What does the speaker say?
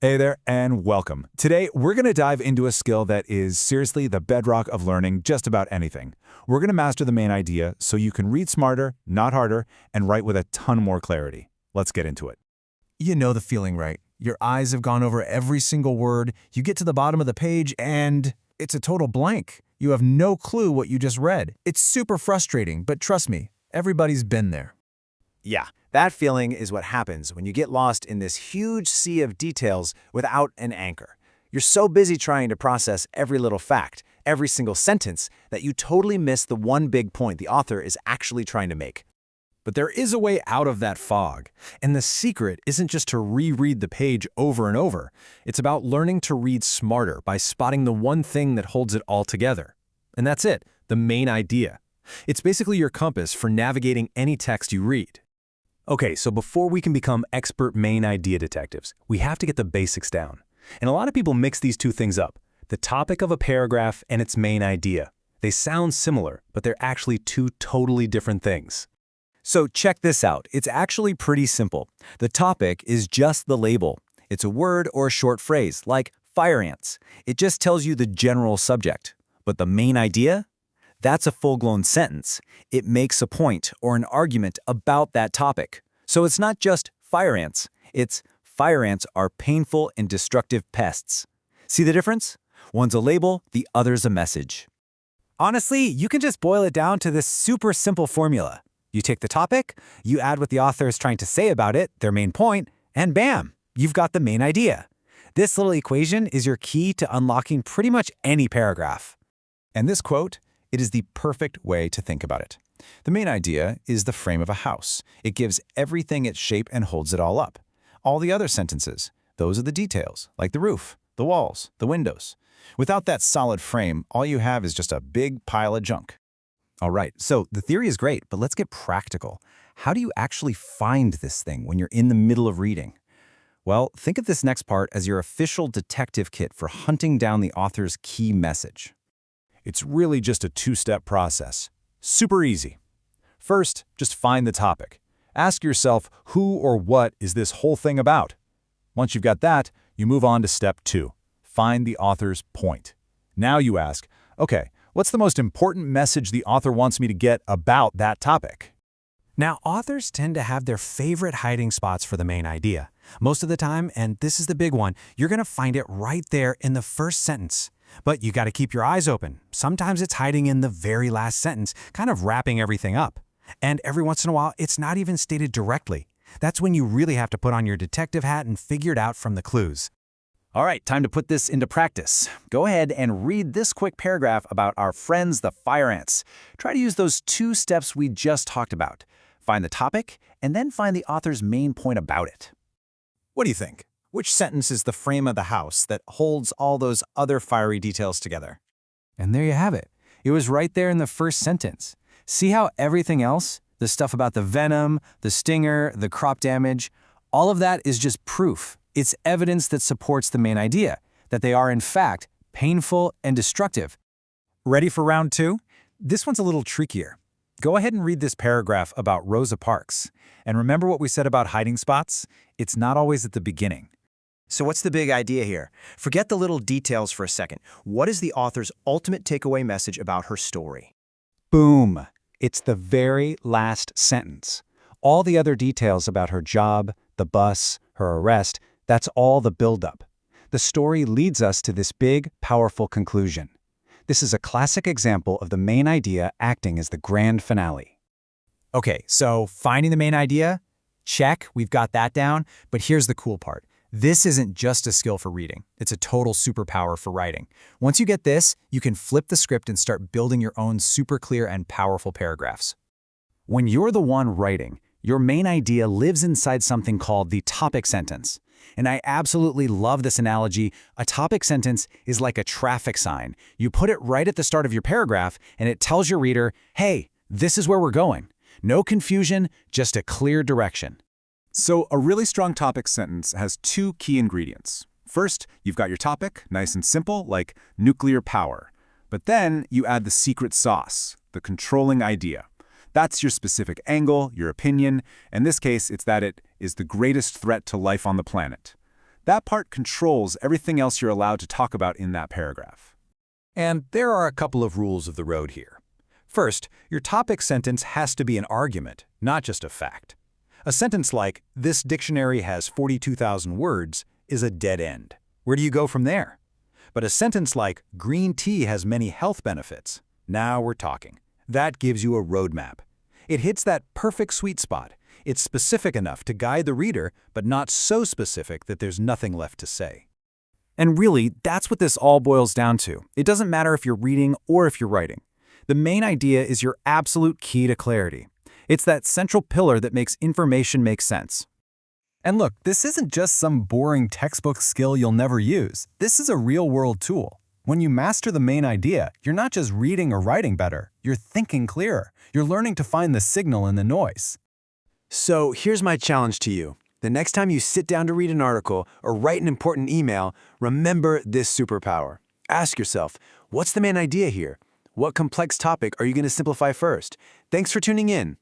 Hey there, and welcome. Today, we're going to dive into a skill that is seriously the bedrock of learning just about anything. We're going to master the main idea so you can read smarter, not harder, and write with a ton more clarity. Let's get into it. You know the feeling, right? Your eyes have gone over every single word, you get to the bottom of the page, and it's a total blank. You have no clue what you just read. It's super frustrating, but trust me, everybody's been there. Yeah, that feeling is what happens when you get lost in this huge sea of details without an anchor. You're so busy trying to process every little fact, every single sentence, that you totally miss the one big point the author is actually trying to make. But there is a way out of that fog, and the secret isn't just to reread the page over and over. It's about learning to read smarter by spotting the one thing that holds it all together. And that's it, the main idea. It's basically your compass for navigating any text you read. Okay, so before we can become expert main idea detectives, we have to get the basics down. And a lot of people mix these two things up, the topic of a paragraph and its main idea. They sound similar, but they're actually two totally different things. So check this out. It's actually pretty simple. The topic is just the label. It's a word or a short phrase, like fire ants. It just tells you the general subject. But the main idea? That's a full-blown sentence. It makes a point or an argument about that topic. So it's not just fire ants. It's fire ants are painful and destructive pests. See the difference? One's a label, the other's a message. Honestly, you can just boil it down to this super simple formula. You take the topic, you add what the author is trying to say about it, their main point, and bam, you've got the main idea. This little equation is your key to unlocking pretty much any paragraph. And this quote, it is the perfect way to think about it. The main idea is the frame of a house. It gives everything its shape and holds it all up. All the other sentences, those are the details, like the roof, the walls, the windows. Without that solid frame, all you have is just a big pile of junk. All right, so the theory is great, but let's get practical. How do you actually find this thing when you're in the middle of reading? Well, think of this next part as your official detective kit for hunting down the author's key message. It's really just a two-step process. Super easy. First, just find the topic. Ask yourself, who or what is this whole thing about? Once you've got that, you move on to step 2. Find the author's point. Now you ask, okay, what's the most important message the author wants me to get about that topic? Now, authors tend to have their favorite hiding spots for the main idea. Most of the time, and this is the big one, you're going to find it right there in the first sentence. But you got to keep your eyes open. Sometimes it's hiding in the very last sentence, kind of wrapping everything up. And every once in a while, it's not even stated directly. That's when you really have to put on your detective hat and figure it out from the clues. All right, time to put this into practice. Go ahead and read this quick paragraph about our friends, the fire ants. Try to use those 2 steps we just talked about. Find the topic, and then find the author's main point about it. What do you think? Which sentence is the frame of the house that holds all those other fiery details together? And there you have it. It was right there in the first sentence. See how everything else, the stuff about the venom, the stinger, the crop damage, all of that is just proof. It's evidence that supports the main idea, that they are in fact painful and destructive. Ready for round 2? This one's a little trickier. Go ahead and read this paragraph about Rosa Parks. And remember what we said about hiding spots? It's not always at the beginning. So what's the big idea here? Forget the little details for a second. What is the author's ultimate takeaway message about her story? Boom! It's the very last sentence. All the other details about her job, the bus, her arrest, that's all the buildup. The story leads us to this big, powerful conclusion. This is a classic example of the main idea acting as the grand finale. Okay, so finding the main idea? Check, we've got that down. But here's the cool part. This isn't just a skill for reading. It's a total superpower for writing. Once you get this, you can flip the script and start building your own super clear and powerful paragraphs. When you're the one writing, your main idea lives inside something called the topic sentence. And I absolutely love this analogy. A topic sentence is like a traffic sign. You put it right at the start of your paragraph, and it tells your reader, hey, this is where we're going. No confusion, just a clear direction. So a really strong topic sentence has 2 key ingredients. First, you've got your topic, nice and simple, like nuclear power. But then you add the secret sauce, the controlling idea. That's your specific angle, your opinion. In this case, it's that it is the greatest threat to life on the planet. That part controls everything else you're allowed to talk about in that paragraph. And there are a couple of rules of the road here. First, your topic sentence has to be an argument, not just a fact. A sentence like, "This dictionary has 42,000 words," is a dead end. Where do you go from there? But a sentence like, "Green tea has many health benefits," now we're talking. That gives you a roadmap. It hits that perfect sweet spot. It's specific enough to guide the reader, but not so specific that there's nothing left to say. And really, that's what this all boils down to. It doesn't matter if you're reading or if you're writing. The main idea is your absolute key to clarity. It's that central pillar that makes information make sense. And look, this isn't just some boring textbook skill you'll never use. This is a real-world tool. When you master the main idea, you're not just reading or writing better, you're thinking clearer. You're learning to find the signal in the noise. So here's my challenge to you. The next time you sit down to read an article or write an important email, remember this superpower. Ask yourself, what's the main idea here? What complex topic are you going to simplify first? Thanks for tuning in.